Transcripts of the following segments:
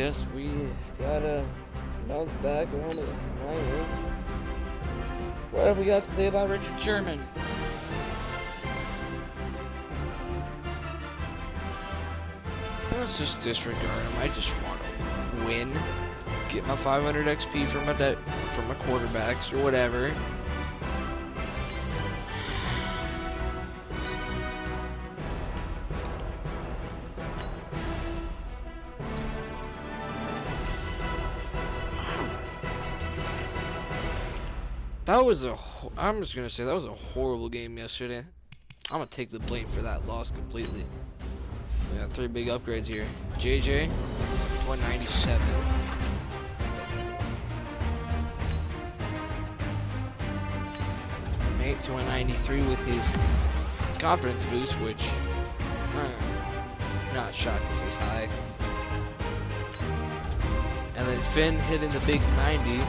guess we gotta bounce back on the Niners. What have we got to say about Richard Sherman? Let's just disregard him. I just want to win, get my 500 XP from my quarterbacks or whatever. That was I'm just gonna say that was a horrible game yesterday. I'm gonna take the blame for that loss completely. We got 3 big upgrades here. JJ, 197. Nate to 193 with his confidence boost, which not shocked this is high. And then Finn hitting the big 90.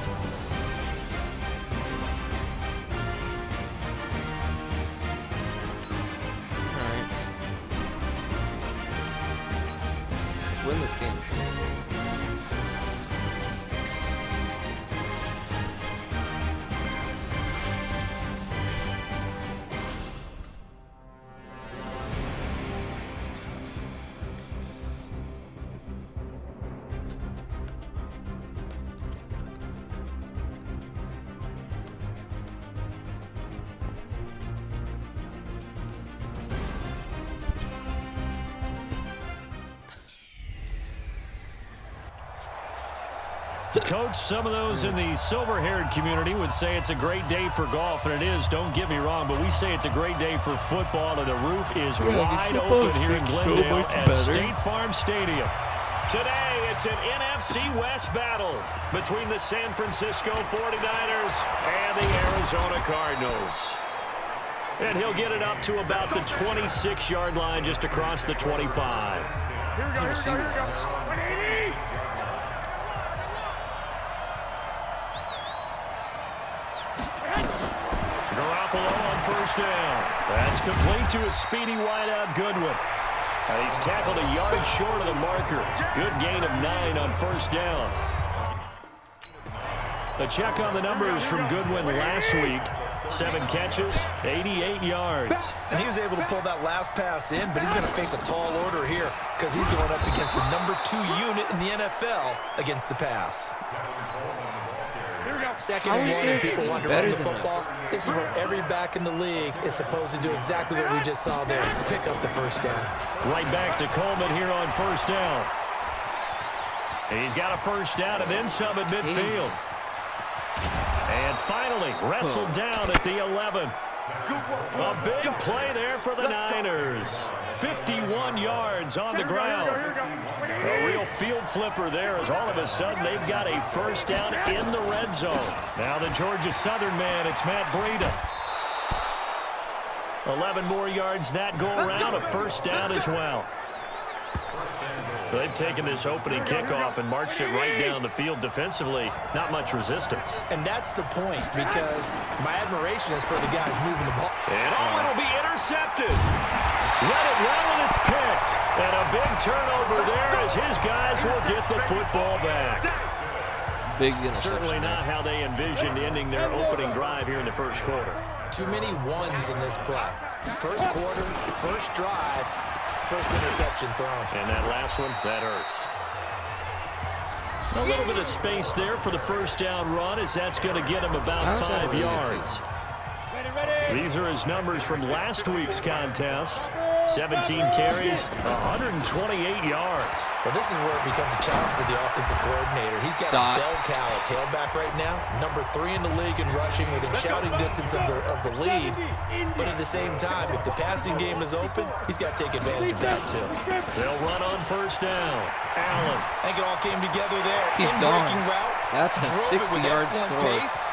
Win this game. Coach, some of those in the silver-haired community would say it's a great day for golf, and it is, don't get me wrong, but we say it's a great day for football, and the roof is wide open here in Glendale at State Farm Stadium. Today, it's an NFC West battle between the San Francisco 49ers and the Arizona Cardinals. And he'll get it up to about the 26-yard line just across the 25. Here we go. 180. Garoppolo on first down. That's complete to a speedy wideout Goodwin. And he's tackled a yard short of the marker. Good gain of 9 on first down. A check on the numbers from Goodwin last week. 7 catches, 88 yards. And he was able to pull that last pass in, but he's going to face a tall order here because he's going up against the number 2 unit in the NFL against the pass. Second and 1, and people want to run the football. This is where every back in the league is supposed to do exactly what we just saw there, pick up the first down. Right back to Coleman here on first down. He's got a first down and then some at midfield. And finally, wrestled down at the 11. A big play there for the Niners. 51 yards on the ground. A real field flipper there as all of a sudden they've got a first down in the red zone. Now the Georgia Southern man, it's Matt Breida. 11 more yards that go around, a first down as well. They've taken this opening kickoff and marched it right down the field defensively. Not much resistance. And that's the point, because my admiration is for the guys moving the ball. And it'll be intercepted. Let it run and it's picked. And a big turnover there as his guys will get the football back. Big Certainly not how they envisioned ending their opening drive here in the first quarter. Too many ones in this play. First quarter, first drive, first interception thrown. And that last one, that hurts. A little bit of space there for the first down run, as that's going to get him about 5 yards. These are his numbers from last week's contest. 17 carries, 128 yards. Well, this is where it becomes a challenge for the offensive coordinator. He's got a bell cow at tailback right now, number 3 in the league in rushing, within shouting distance of the lead. But at the same time, if the passing game is open, he's got to take advantage of that too. They'll run on first down. Allen. I think it all came together there. He's In-breaking route. That's a 60-yard score. Pace.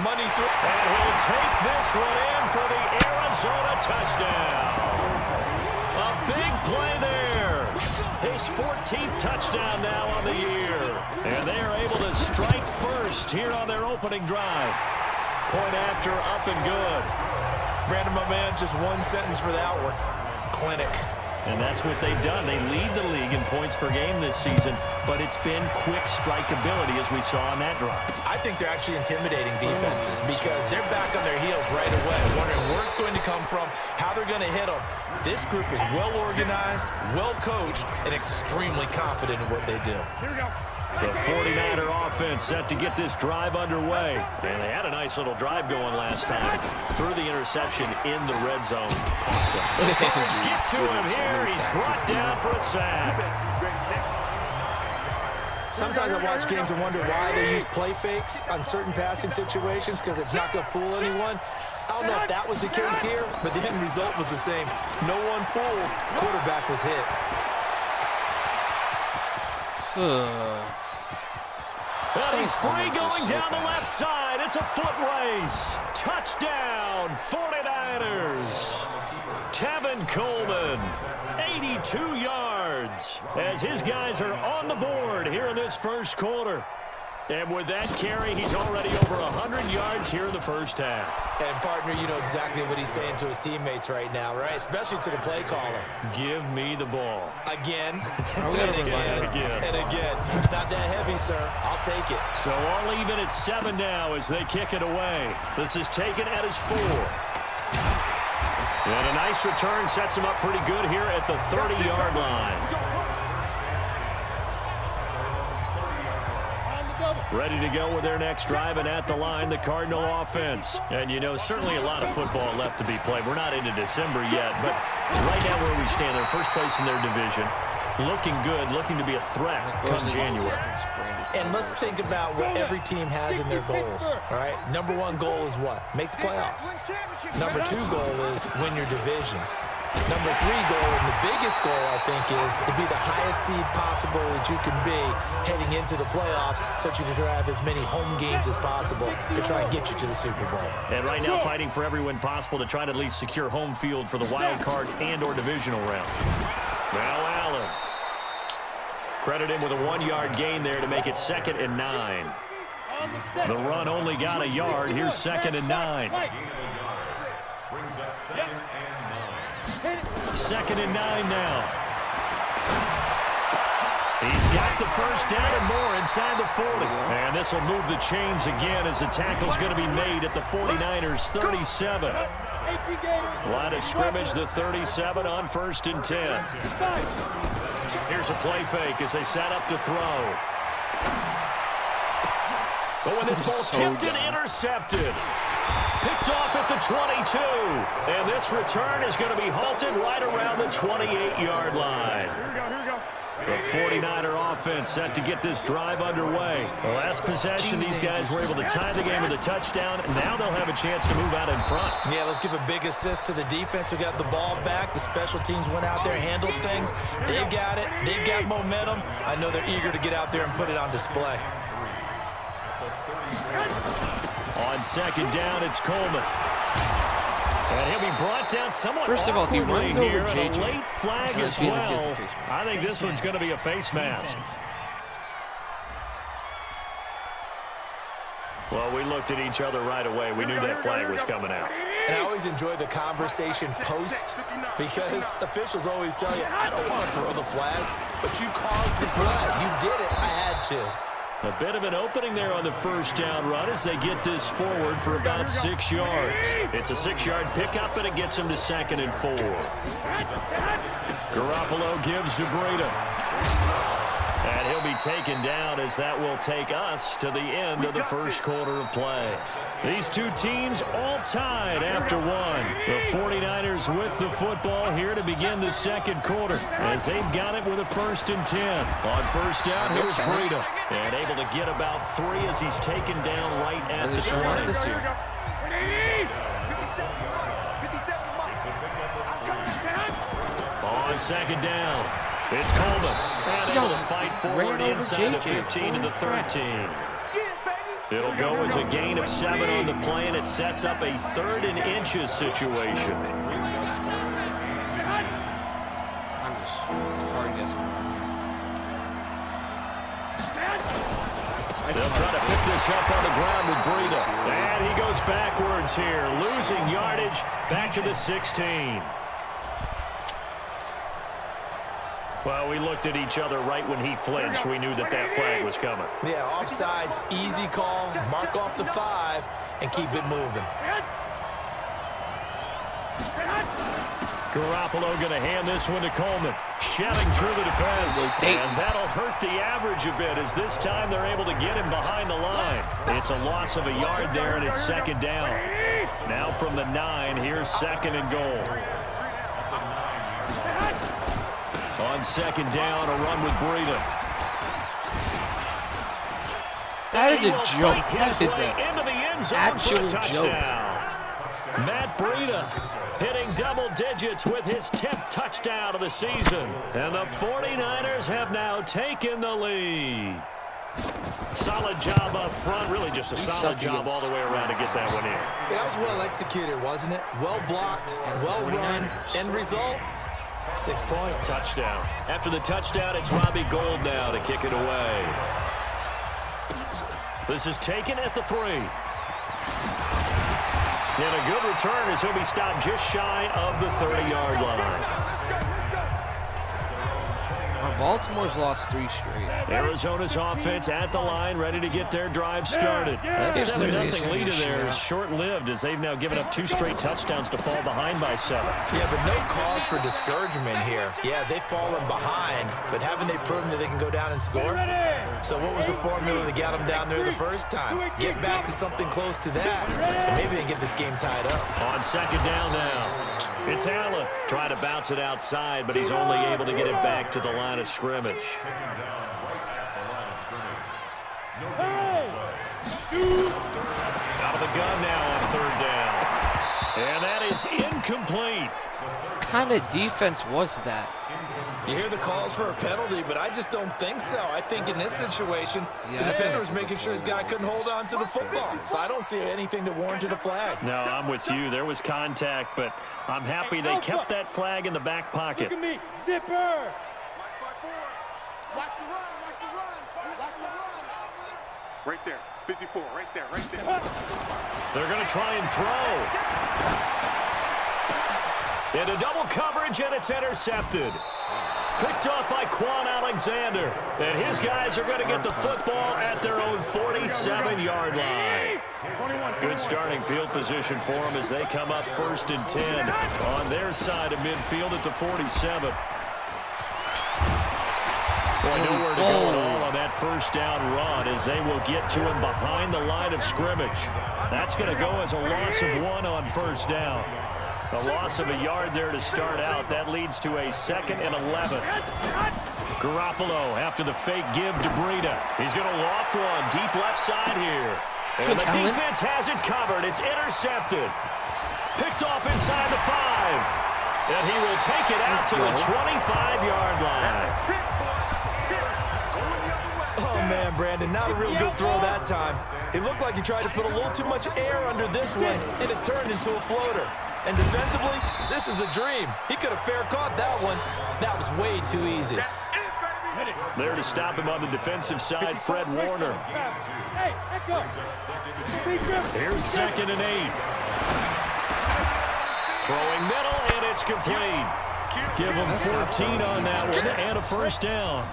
Money through. And he'll take this one in for the Arizona touchdown. A big play there. His 14th touchdown now on the year. And they are able to strike first here on their opening drive. Point after, up and good. Brandon, my man, just one sentence for that one. Clinic. And that's what they've done. They lead the league in points per game this season, but it's been quick strikeability as we saw on that drive. I think they're actually intimidating defenses because they're back on their heels right away, wondering where it's going to come from, how they're going to hit them. This group is well organized, well coached, and extremely confident in what they do. Here we go. The 49er offense set to get this drive underway. And they had a nice little drive going last time. Threw the interception in the red zone. Cost them. The Cards get to him here. He's brought down for a sack. Sometimes I watch games and wonder why they use play fakes on certain passing situations because it's not going to fool anyone. I don't know if that was the case here, but the end result was the same. No one fooled. Quarterback was hit. And he's free going down the left side. It's a foot race. Touchdown, 49ers. Tevin Coleman, 82 yards, as his guys are on the board here in this first quarter. And with that carry, he's already over 100 yards here in the first half. And, partner, you know exactly what he's saying to his teammates right now, right? Especially to the play caller. Give me the ball. Again, and again, and again. It's not that heavy, sir. I'll take it. So all even at 7 now as they kick it away. This is taken at his 4. And a nice return sets him up pretty good here at the 30-yard line. Ready to go with their next drive, and at the line, the Cardinal offense. And, you know, certainly a lot of football left to be played. We're not into December yet, but right now where we stand, they're first place in their division. Looking good, looking to be a threat come January. And let's think about what every team has in their goals, all right? Number 1 goal is what? Make the playoffs. Number 2 goal is win your division. Number 3 goal, and the biggest goal, I think, is to be the highest seed possible that you can be heading into the playoffs so that you can have as many home games as possible to try and get you to the Super Bowl. And right now fighting for every win possible to try to at least secure home field for the wild card and or divisional round. Now Allen. Credit him with a 1-yard gain there to make it 2nd and 9. The run only got a yard. Here's 2nd and 9. Brings up 2nd and 9. 2nd and 9 now. He's got the first down and more inside the 40. And this will move the chains again as the tackle's going to be made at the 49ers 37. Line of scrimmage, the 37 on 1st and 10. Here's a play fake as they set up to throw. But when this ball's tipped and intercepted. Picked off at the 22. And this return is going to be halted right around the 28-yard line. The 49er offense set to get this drive underway. The last possession, these guys were able to tie the game with a touchdown, and now they'll have a chance to move out in front. Yeah, let's give a big assist to the defense who got the ball back. The special teams went out there and handled things. They've got it. They've got momentum. I know they're eager to get out there and put it on display. On 2nd down, it's Coleman. And he'll be brought down somewhat First of all, he runs over here, and JJ. a late flag as well. I think this one's going to be a face mask. Well, we looked at each other right away. We knew that flag was coming out. And I always enjoy the conversation post because officials always tell you, I don't want to throw the flag, but you caused the play. You did it. I had to. A bit of an opening there on the first down run as they get this forward for about 6 yards. It's a 6-yard pickup, and it gets them to 2nd and 4. Garoppolo gives to Breida. And he'll be taken down as that will take us to the end of the first quarter of play. These two teams all tied after 1. The 49ers with the football here to begin the second quarter as they've got it with a 1st and 10. On first down, here's Breida. And able to get about 3 as he's taken down right at the 20. On 2nd down, it's Coleman. And able to fight forward inside the 15 to the 13. It'll go as a gain of 7 on the play, and it sets up a 3rd and inches situation. I'm just hard guessing. They'll try to pick this up on the ground with Breida. And he goes backwards here, losing yardage back to the 16. Well, we looked at each other right when he flinched. We knew that that flag was coming. Yeah, offsides, easy call, mark off the 5, and keep it moving. Garoppolo going to hand this one to Coleman. Shouting through the defense. And that'll hurt the average a bit as this time they're able to get him behind the line. It's a loss of a yard there, and it's second down. Now from the 9, here's second and goal. On second down, a run with Breida. That is a joke. That is an actual joke. Matt Breida hitting double digits with his 10th touchdown of the season. And the 49ers have now taken the lead. Solid job up front. Really just a solid job all the way around to get that one in. That was well executed, wasn't it? Well blocked, well run. End result, 6 points. Touchdown. After the touchdown, it's Robbie Gould now to kick it away. This is taken at the 3. And a good return as he'll be stopped just shy of the 30-yard line. Baltimore's lost 3 straight. Arizona's offense at the line, ready to get their drive started. That 7-0 lead of theirs short-lived as they've now given up 2 straight touchdowns to fall behind by 7. Yeah, but no cause for discouragement here. Yeah, they've fallen behind, but haven't they proven that they can go down and score? So what was the formula that got them down there the first time? Get back to something close to that, and maybe they can get this game tied up. On second down now. It's Allen trying to bounce it outside, but he's only able to get it back to the line of scrimmage. Out of the gun now on third down. And that is incomplete. What kind of defense was that? You hear the calls for a penalty, but I just don't think so. I think in this situation, the defender was making sure his guy couldn't hold on to the football. So I don't see anything that warranted a flag. No, I'm with you. There was contact, but I'm happy they kept that flag in the back pocket. Look at me, zipper. Watch the run, watch the run, watch the run. Right there, 54, right there, right there. They're going to try and throw. Into double coverage, and it's intercepted. Picked off by Quan Alexander. And his guys are going to get the football at their own 47-yard line. Good starting field position for them as they come up 1st and 10 on their side of midfield at the 47. Boy, nowhere to go at all on that first down run as they will get to him behind the line of scrimmage. That's going to go as a loss of 1 on first down. A loss of a yard there to start out. That leads to a 2nd and 11. Garoppolo after the fake give to Breida. He's going to loft one deep left side here. And the defense has it covered. It's intercepted. Picked off inside the 5. And he will take it out to the 25-yard line. Oh, man, Brandon, not a real good throw that time. It looked like he tried to put a little too much air under this one, and it turned into a floater. And defensively, this is a dream. He could have fair caught that one. That was way too easy. There to stop him on the defensive side, Fred Warner. Here's 2nd and 8. Throwing middle, and it's complete. Give him 14 on that one and a first down.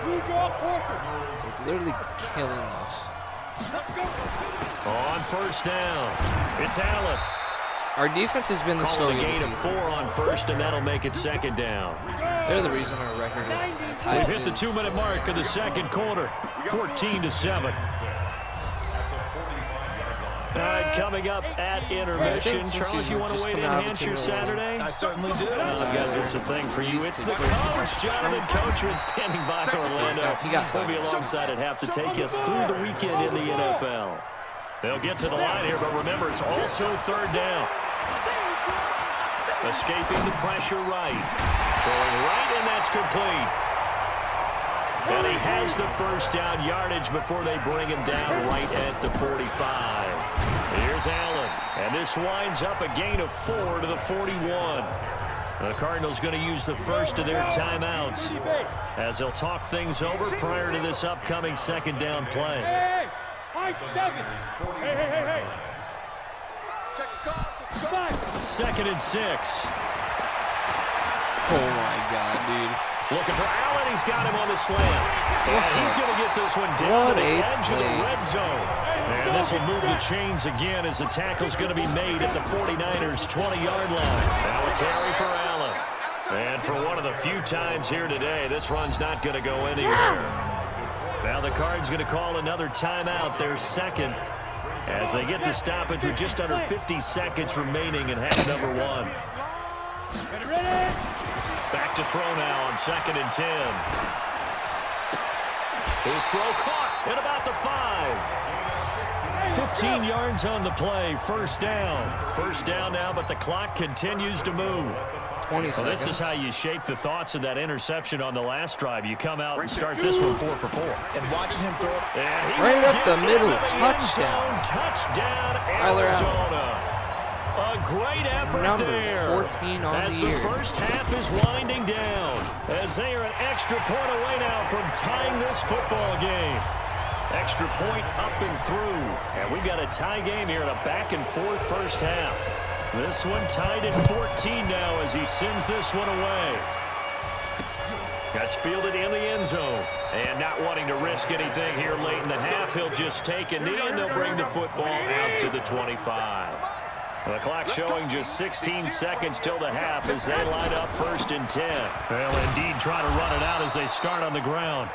It's literally killing us. On first down, it's Allen. Our defense has been the story. A gain of 4 on first, and that'll make it 2nd down. They're the reason our record is as high as We've hit the 2-minute mark of the second quarter, 14-7. All right, coming up at intermission. Charles, you want to wait to enhance your Saturday? I certainly do. I've got just a thing for you. It's the coach, Jonathan Coachman, standing by Orlando. He'll be alongside at half to take us through the weekend in the NFL. They'll get to the line here, but remember, it's also 3rd down. Escaping the pressure right. Throwing right, and that's complete. And he has the first down yardage before they bring him down right at the 45. Here's Allen, and this winds up a gain of 4 to the 41. The Cardinals going to use the first of their timeouts as they'll talk things over prior to this upcoming 2nd down play. Hey! 2nd and 6. Oh my God, dude. Looking for Allen. He's got him on the slant. And he's going to get this one down to the edge of the red zone. And this will move the chains again as the tackle's going to be made at the 49ers' 20-yard line. Now a carry for Allen. And for one of the few times here today, this run's not going to go anywhere. Now the Cards going to call another timeout, their second, as they get the stoppage with just under 50 seconds remaining in half number 1. Back to throw now on 2nd and 10. His throw caught at about the 5. 15 yards on the play, first down. First down now, but the clock continues to move. 20 seconds. Well, this is how you shake the thoughts of that interception on the last drive. You come out and start this one 4 for 4. And watching him throw it. Right up the middle, touchdown. Touchdown, Tyler Arizona. A great effort Number there. 14 on as the year. The first half is winding down. As they are an extra point away now from tying this football game. Extra point up and through. And we've got a tie game here in a back-and-forth first half. This one tied at 14 now as he sends this one away. That's fielded in the end zone. And not wanting to risk anything here late in the half, he'll just take a knee and they'll bring the football out to the 25. The clock showing just 16 seconds till the half as they line up 1st and 10. Well, indeed, try to run it out as they start on the ground.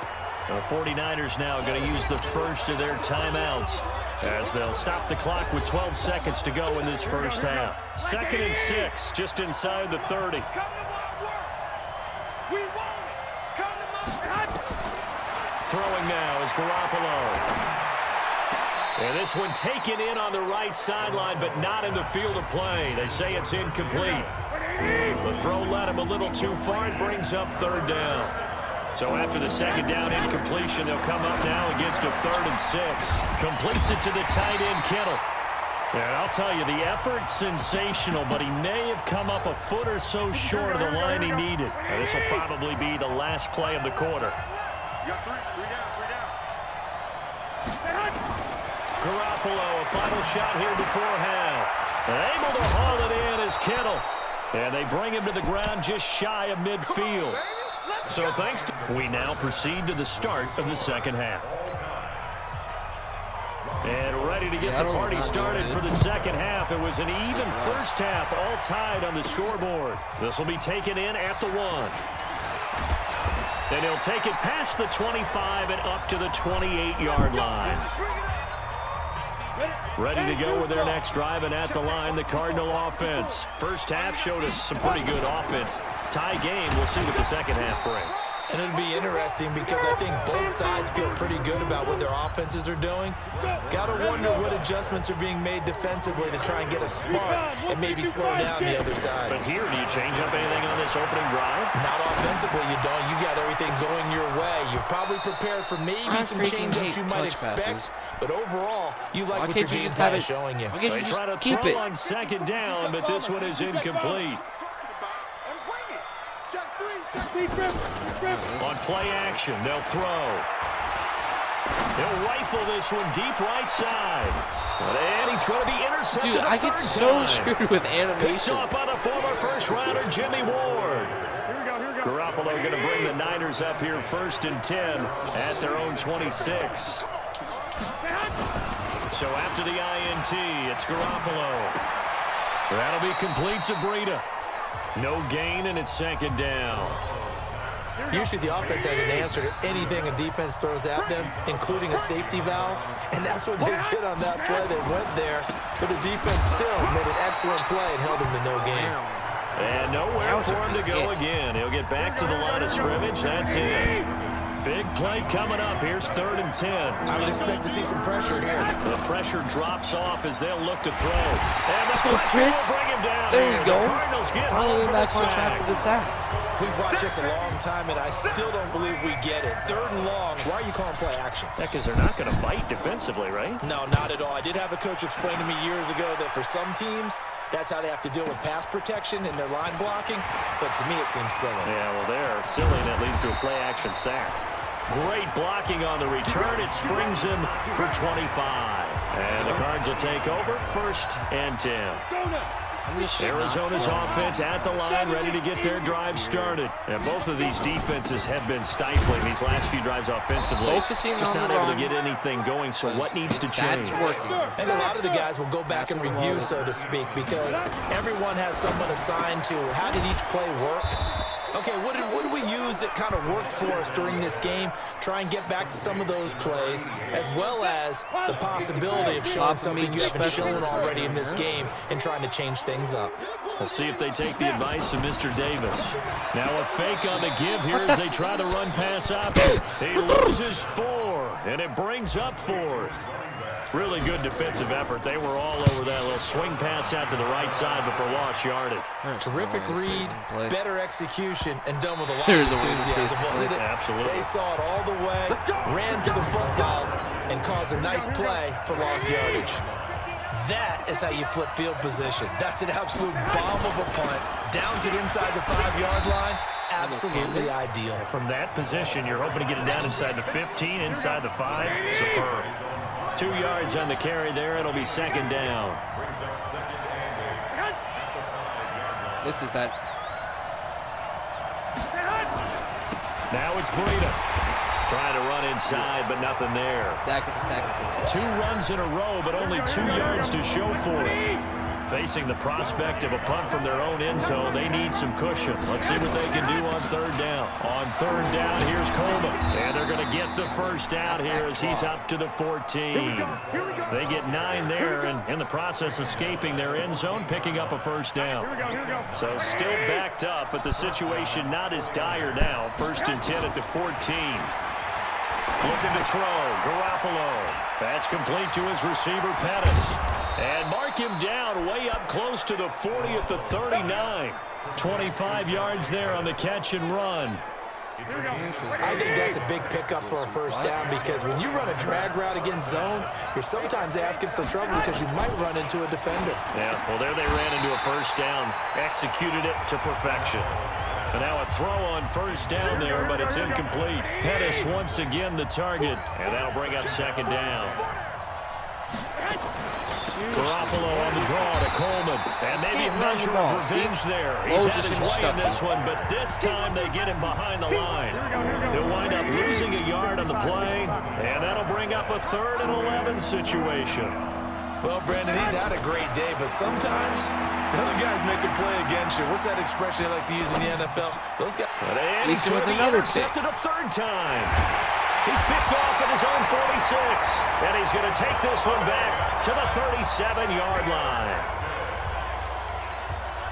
The 49ers now going to use the first of their timeouts as they'll stop the clock with 12 seconds to go in this first half. 2nd and 6, just inside the 30. Throwing now is Garoppolo. And this one taken in on the right sideline, but not in the field of play. They say it's incomplete. The throw led him a little too far. It brings up 3rd down. So after the 2nd down incompletion, they'll come up now against a 3rd and 6. Completes it to the tight end, Kittle. And I'll tell you, the effort's sensational, but he may have come up a foot or so short of the line he needed. And this will probably be the last play of the quarter. You got 3 down. Garoppolo, a final shot here before half. Able to haul it in is Kittle. And they bring him to the ground just shy of midfield. So thanks to... We now proceed to the start of the second half. And ready to get the party started for the second half. It was an even first half, all tied on the scoreboard. This will be taken in at the 1. And he'll take it past the 25 and up to the 28-yard line. Ready to go with their next drive, and at the line, the Cardinal offense. First half showed us some pretty good offense. Tie game, we'll see what the second half brings. And it'll be interesting because I think both sides feel pretty good about what their offenses are doing. Got to wonder what adjustments are being made defensively to try and get a spark and maybe slow down the other side. But here, do you change up anything on this opening drive? Not offensively, you don't. You got everything going your way. You've probably prepared for maybe some change-ups you might expect, but overall, you like what your game plan is showing you. They try to throw on 2nd down, but this one is incomplete. On play action, they'll throw. He'll rifle this one deep right side. And he's going to be intercepted. Dude, I get so screwed with animation. Picked up by the former first-rounder, Jimmy Ward. Garoppolo going to bring the Niners up here 1st and 10 at their own 26. So after the INT, it's Garoppolo. That'll be complete to Breida. No gain, and it's 2nd down. Usually the offense has an answer to anything a defense throws at them, including a safety valve, and that's what they did on that play. They went there, but the defense still made an excellent play and held them to no gain. And nowhere for him to go again. He'll get back to the line of scrimmage. That's it. Big play coming up. Here's 3rd and 10. I would expect to see some pressure here. The pressure drops off as they'll look to throw. And the pressure will bring him down. There you go. The Cardinals get finally back on track with the sacks. We've watched this a long time, and I still don't believe we get it. 3rd and long. Why are you calling play action? Yeah, because they're not going to bite defensively, right? No, not at all. I did have a coach explain to me years ago that for some teams, that's how they have to deal with pass protection and their line blocking. But to me, it seems silly. Yeah, well, they're silly, and that leads to a play-action sack. Great blocking on the return. It springs him for 25. And the Cards will take over 1st and 10. Arizona's offense at the line, ready to get their drive started. And both of these defenses have been stifling these last few drives offensively. Just not able to get anything going, so what needs to change? And a lot of the guys will go back and review, so to speak, because everyone has someone assigned to how did each play work. Okay, what did we use that kind of worked for us during this game? Try and get back to some of those plays, as well as the possibility of showing something you haven't shown already in this game and trying to change things up. We'll see if they take the advice of Mr. Davis. Now a fake on the give here as they try the run-pass option. He loses 4, and it brings up 4. Really good defensive effort. They were all over that little swing pass out to the right side before lost yardage. Terrific read, better execution, and done with a lot of enthusiasm, wasn't it? Absolutely. They saw it all the way, ran to the football, and caused a nice play for lost yardage. That is how you flip field position. That's an absolute bomb of a punt. Down to the inside the 5-yard line. Absolutely ideal. From that position, you're hoping to get it down inside the 15, inside the 5. Superb. 2 yards on the carry there. It'll be second down. This is that. Now it's Breida. Trying to run inside, but nothing there. Stack. 2 runs in a row, but only 2 yards to show for it. Facing the prospect of a punt from their own end zone, they need some cushion. Let's see what they can do on 3rd down. On 3rd down, here's Coleman. And they're going to get the first out here as he's up to the 14. They get 9 there, and in the process escaping their end zone, picking up a first down. So still backed up, but the situation not as dire now. 1st and 10 at the 14. Looking to throw, Garoppolo. That's complete to his receiver, Pettis. And mark him down way up close to the 40 at the 39. 25 yards there on the catch and run. I think that's a big pickup for a first down because when you run a drag route against zone, you're sometimes asking for trouble because you might run into a defender. Yeah, well, there they ran into a first down, executed it to perfection. And now a throw on 1st down there, but it's incomplete. Pettis once again the target, and that'll bring up 2nd down. Garoppolo on the draw to Coleman. And maybe a measure of revenge there. He's had his way in this one, but this time they get him behind the line. He'll wind up losing a yard on the play, and that'll bring up a 3rd and 11 situation. Well, Brandon, he's had a great day, but sometimes the other guys make a play against you. What's that expression they like to use in the NFL? Those guys. And he's going to be intercepted a 3rd time. He's picked off at his own 46, and he's going to take this one back to the 37-yard line.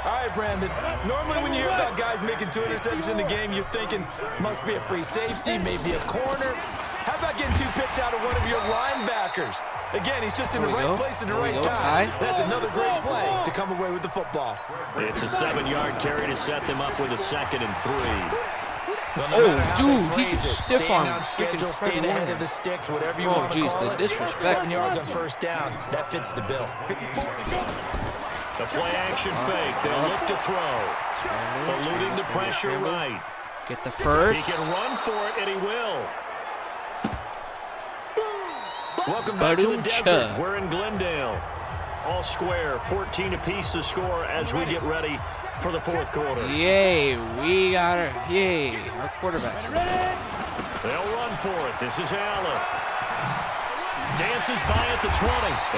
All right, Brandon. Normally when you hear about guys making 2 interceptions in the game, you're thinking must be a free safety, maybe a corner. How about getting 2 picks out of one of your linebackers? Again, he's just in the right place at the right time. That's another great play to come away with the football. It's a 7-yard carry to set them up with a 2nd and 3. Well, no matter how they phrase it, staying on schedule, staying ahead of the sticks, whatever you want to call it, 7 yards on 1st down, that fits the bill. The play action fake, they'll look to throw. Eluding the pressure right. Get the first. He can run for it, and he will. Welcome back to the desert. We're in Glendale. All square, 14 apiece to score as we get ready for the 4th quarter. Yay, we got her. Yay, our quarterback's ready. They'll run for it. This is Allen. Dances by at the 20.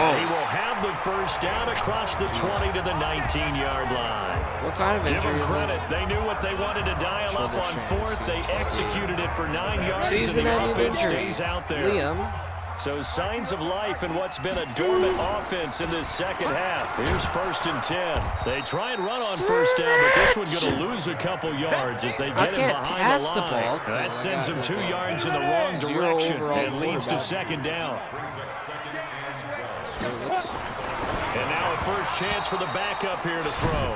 And he will have the first down across the 20 to the 19-yard line. What kind of injury? Give them credit. They knew what they wanted to dial up on 4th. They executed it for 9 yards, and the offense stays out there. Liam. So signs of life in what's been a dormant offense in this 2nd half. Here's 1st and 10. They try and run on 1st down, but this one's going to lose a couple yards as they get him behind the line. That sends him 2 yards in the wrong direction and leads to 2nd down. And now a first chance for the backup here to throw.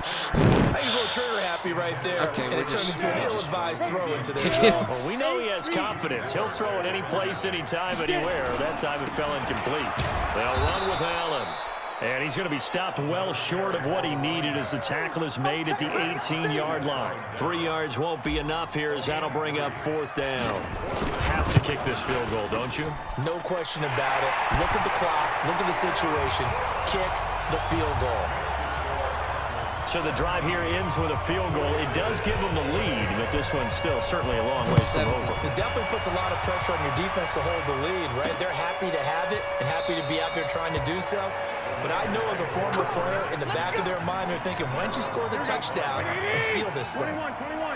I think he's a little trigger happy right there, and it turned into an ill-advised throw into their zone. Well, we know he has confidence. He'll throw it any place, anytime, anywhere. That time it fell incomplete. They'll run with Allen. And he's going to be stopped well short of what he needed as the tackle is made at the 18-yard line. 3 yards won't be enough here as that'll bring up 4th down. Have to kick this field goal, don't you? No question about it. Look at the clock. Look at the situation. Kick the field goal. So the drive here ends with a field goal. It does give them the lead, but this one's still certainly a long ways from over. It definitely puts a lot of pressure on your defense to hold the lead, right? They're happy to have it and happy to be out there trying to do so. But I know as a former player, in the back of their mind, they're thinking, why don't you score the touchdown and seal this thing?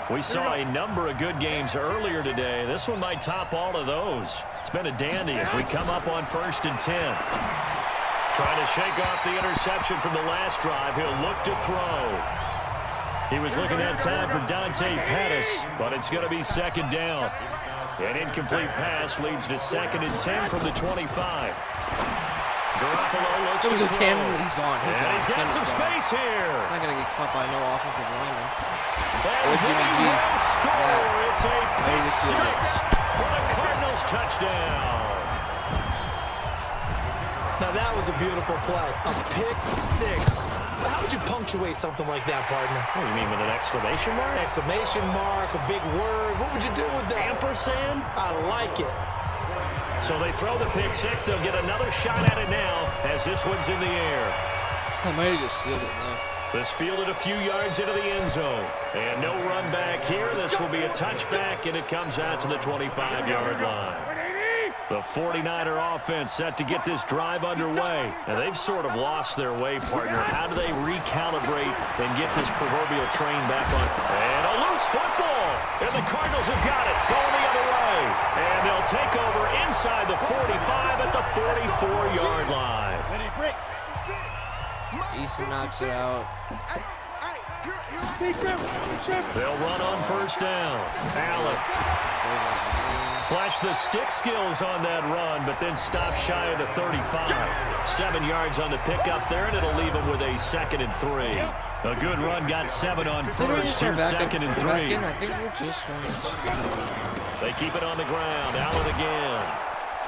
We saw a number of good games earlier today. This one might top all of those. It's been a dandy as we come up on 1st and 10. Trying to shake off the interception from the last drive. He'll look to throw. He was looking that time for Dante Pettis, but it's going to be 2nd down. An incomplete pass leads to 2nd and 10 from the 25. Garoppolo looks to throw. He's gone. He's got some space here. He's not going to get caught by no offensive lineman. And they will score. It's a pick six for the Cardinals touchdown. Now, that was a beautiful play. A pick six. How would you punctuate something like that, partner? What do you mean, with an exclamation mark? Exclamation mark, a big word. What would you do with that? Ampersand? I like it. So they throw the pick six. They'll get another shot at it now as this one's in the air. I might have just sealed it now. This fielded a few yards into the end zone. And no run back here. This will be a touchback, and it comes out to the 25-yard line. The 49er offense set to get this drive underway. And they've sort of lost their way, partner. How do they recalibrate and get this proverbial train back on? And a loose football. And the Cardinals have got it. Going the other way. And they'll take over inside the 45 at the 44-yard line. Easton knocks it out. They'll run on 1st down. Allen flashed the stick skills on that run, but then stopped shy of the 35. 7 yards on the pickup there, and it'll leave him with a 2nd and 3. A good run got 7 on 1st. Here's 2nd and 3. I think we're just going to... They keep it on the ground. Allen again.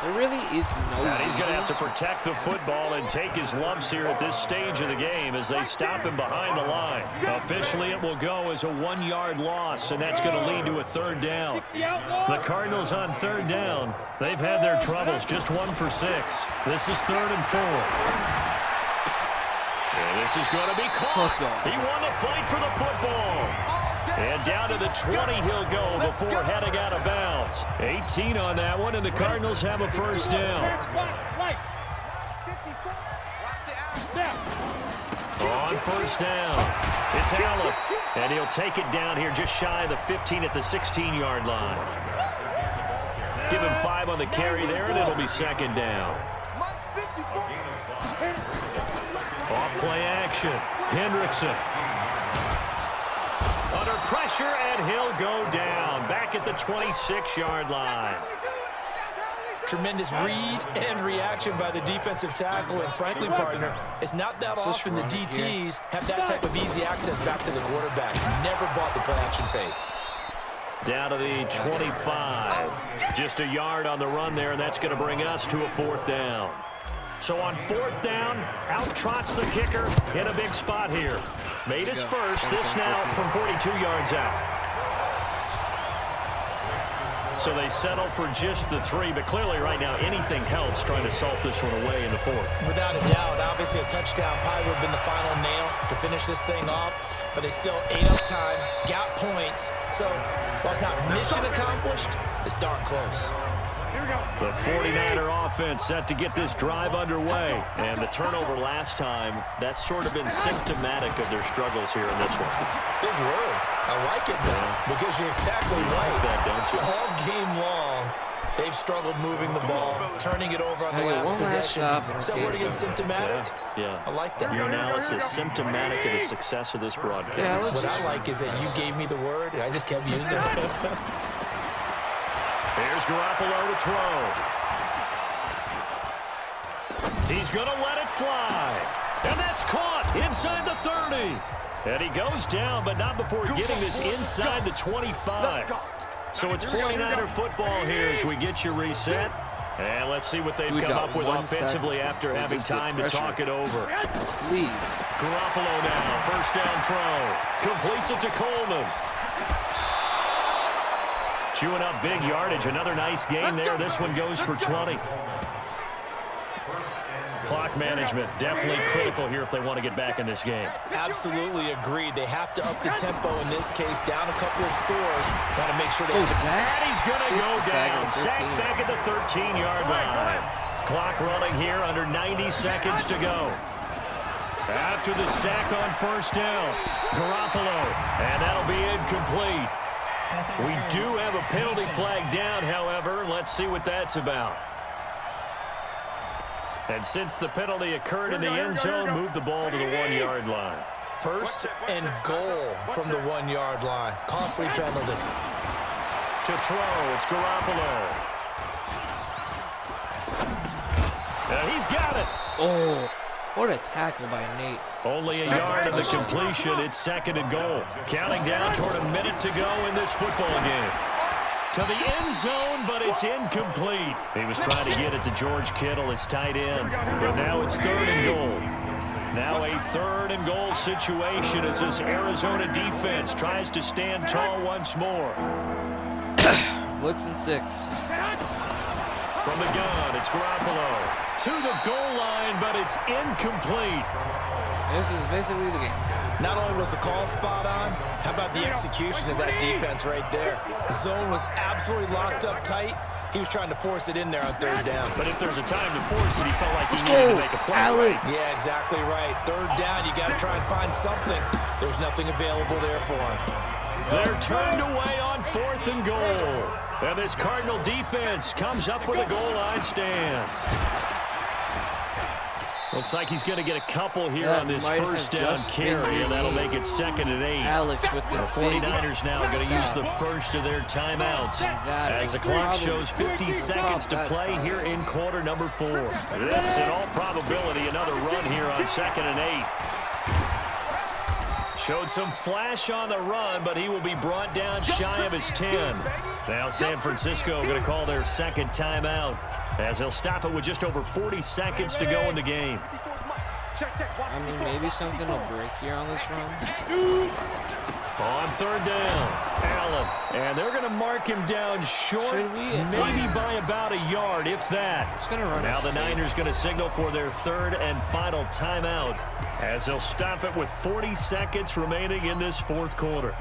There really is no... And he's going to have to protect the football and take his lumps here at this stage of the game as they stop him behind the line. Officially, it will go as a 1-yard loss, and that's going to lead to a 3rd down. The Cardinals on 3rd down. They've had their troubles, just 1 for 6. This is 3rd and 4. And this is going to be caught. He won the fight for the football. And down to the 20 he'll go before heading out of bounds. 18 on that one, and the Cardinals have a 1st down. On 1st down, it's Allen. And he'll take it down here just shy of the 15 at the 16-yard line. Give him 5 on the carry there, and it'll be 2nd down. Off play action. Hendrickson. Under pressure, and he'll go down. Back at the 26-yard line. Tremendous read and reaction by the defensive tackle. And frankly, partner, it's not that often the DTs have that type of easy access back to the quarterback. Never bought the play action fade. Down to the 25. Just a yard on the run there, and that's going to bring us to a 4th down. So on 4th down, out trots the kicker in a big spot here. Made his first. This now from 42 yards out. So they settle for just the 3, but clearly right now anything helps trying to salt this one away in the 4th. Without a doubt, obviously a touchdown probably would have been the final nail to finish this thing off, but they still ate up time, got points. So while it's not mission accomplished, it's darn close. The 49er offense set to get this drive underway. And the turnover last time, that's sort of been symptomatic of their struggles here in this one. Big word. I like it now because you're exactly right. That, don't you? All game long, they've struggled moving the ball, turning it over on the last possession. So word against symptomatic? Yeah. I like that. Your analysis symptomatic of the success of this broadcast. Yeah, what I like is that you gave me the word and I just kept using it. Here's Garoppolo to throw. He's going to let it fly. And that's caught inside the 30. And he goes down, but not before getting this inside the 25. So it's 49er football here as we get you reset. And let's see what they've come up with offensively after having time to talk it over. Please. Garoppolo now, 1st down throw. Completes it to Coleman. Chewing up big yardage. Another nice gain there. This one goes for 20. Clock management, definitely critical here if they want to get back in this game. Absolutely agreed. They have to up the tempo in this case, down a couple of scores. Want to make sure they And he's going to go down. Sacked back at the 13-yard line. Clock running here, under 90 seconds to go. After the sack on first down, Garoppolo, and that'll be incomplete. We do have a penalty flag down, however. Let's see what that's about. And since the penalty occurred in the end zone, move the ball to the 1-yard line. First and goal from the 1-yard line. Costly penalty. To throw, it's Garoppolo. And he's got it. Oh, what a tackle by Nate. Only a yard of the completion. It's second and goal. Counting down toward a minute to go in this football game. To the end zone, but it's incomplete. He was trying to get it to George Kittle, his tight end. But now it's third and goal. Now a third and goal situation as this Arizona defense tries to stand tall once more. Blitz and 6. From the gun, it's Garoppolo. To the goal line, but it's incomplete. This is basically the game. Not only was the call spot on, how about the execution of that defense right there? Zone was absolutely locked up tight. He was trying to force it in there on third down. But if there's a time to force it, he felt like he needed to make a play. Right? Yeah, exactly right. Third down, you got to try and find something. There's nothing available there for him. They're turned away on fourth and goal. And this Cardinal defense comes up with a goal line stand. Looks like he's going to get a couple here on this first down carry, and that'll make it second and 8. Alex with the 49ers now going to use the first of their timeouts as the clock shows 50 seconds to play here in quarter number 4. This, in all probability, another run here on second and 8. Showed some flash on the run, but he will be brought down shy of his 10. Now San Francisco going to call their second timeout, as they'll stop it with just over 40 seconds to go in the game. I mean, maybe something will break here on this run. On third down, Allen. And they're going to mark him down short, maybe by about a yard, if that. It's gonna run now the Niners going to signal for their third and final timeout, as they'll stop it with 40 seconds remaining in this fourth quarter.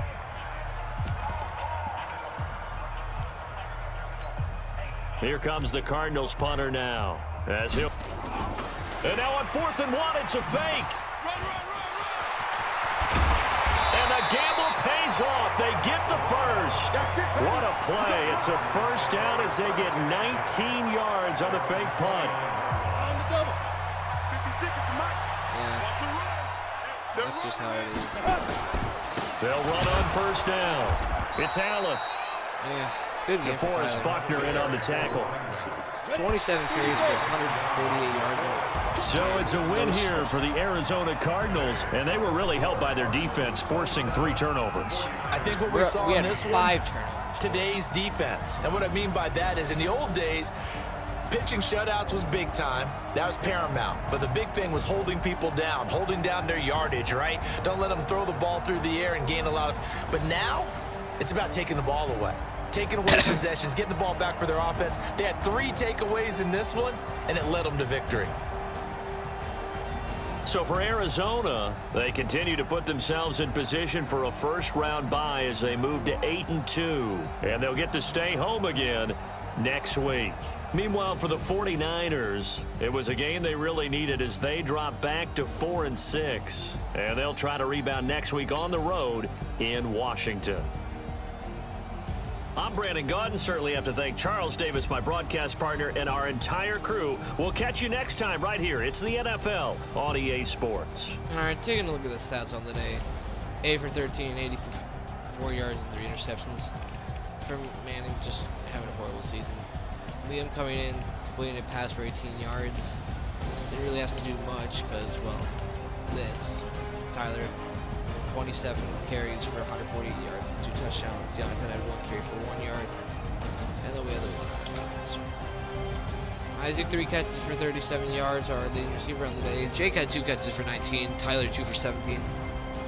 Here comes the Cardinals punter now. And now on 4th and 1, it's a fake. And the gamble pays off. They get the first. What a play. It's a first down as they get 19 yards on the fake punt. Yeah. That's just how it is. They'll run on first down. It's Allen. Yeah. Good game for DeForest Buckner in on the tackle. 27 carries for 148 yards. So it's a win here for the Arizona Cardinals, and they were really helped by their defense forcing 3 turnovers. I think what we saw in this 5 one, turnovers. Today's defense. And what I mean by that is in the old days, pitching shutouts was big time. That was paramount. But the big thing was holding people down, holding down their yardage, right? Don't let them throw the ball through the air and gain a lot of... But now, it's about taking the ball away. Taking away possessions, getting the ball back for their offense. They had 3 takeaways in this one, and it led them to victory. So for Arizona, they continue to put themselves in position for a first-round bye as they move to 8-2. And they'll get to stay home again next week. Meanwhile, for the 49ers, it was a game they really needed as they drop back to 4-6. And they'll try to rebound next week on the road in Washington. I'm Brandon Gaudin. Certainly have to thank Charles Davis, my broadcast partner, and our entire crew. We'll catch you next time right here. It's the NFL on EA Sports. All right, taking a look at the stats on the day. 8 for 13, 84 yards and 3 interceptions. From Manning just having a horrible season. Liam coming in, completing a pass for 18 yards. Didn't really have to do much because, well, this. Tyler, 27 carries for 148 yards and 2 touchdowns. Jonathan had 1 carry for 1 yard. And then we had the 1 touchdown. Isaac 3 catches for 37 yards, our leading receiver on the day. Jake had 2 catches for 19. Tyler 2 for 17.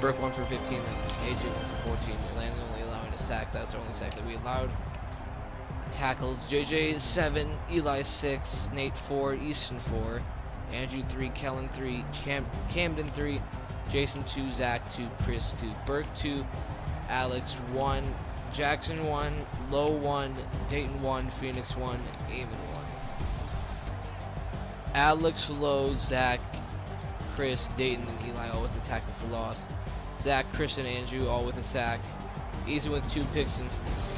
Burke 1 for 15 and AJ 1 for 14. Landon only allowing a sack. That's the only sack that we allowed. Tackles, JJ 7, Eli 6, Nate 4, Easton 4. Andrew 3, Kellen 3, Camden 3, Jason 2, Zach 2, Chris 2, Burke 2, Alex 1, Jackson 1, Low 1, Dayton 1, Phoenix 1, Eamon 1. Alex, Low, Zach, Chris, Dayton, and Eli all with a tackle for loss. Zach, Chris, and Andrew all with a sack. Easy with 2 picks, and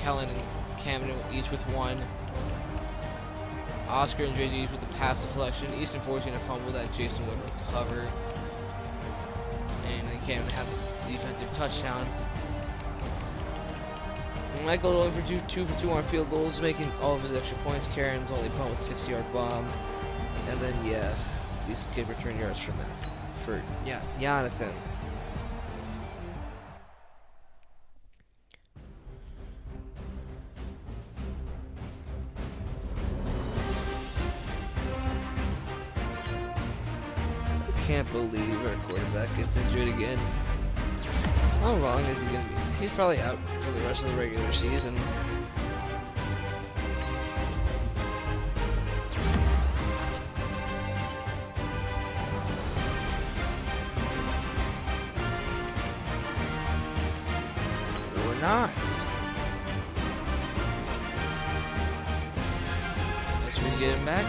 Kellen and Camden each with 1. Oscar and JJ each with the pass deflection. Easton forcing a fumble that Jason would recover. And then Camden had the defensive touchdown. And Michael going for 2 for 2 on field goals, making all of his extra points. Karen's only punt with a 60-yard bomb. And then, yeah, these kid return yards for Jonathan. I can't believe our quarterback gets injured again. How long is he gonna be? He's probably out for the rest of the regular season. Or not. Guess we can get him back.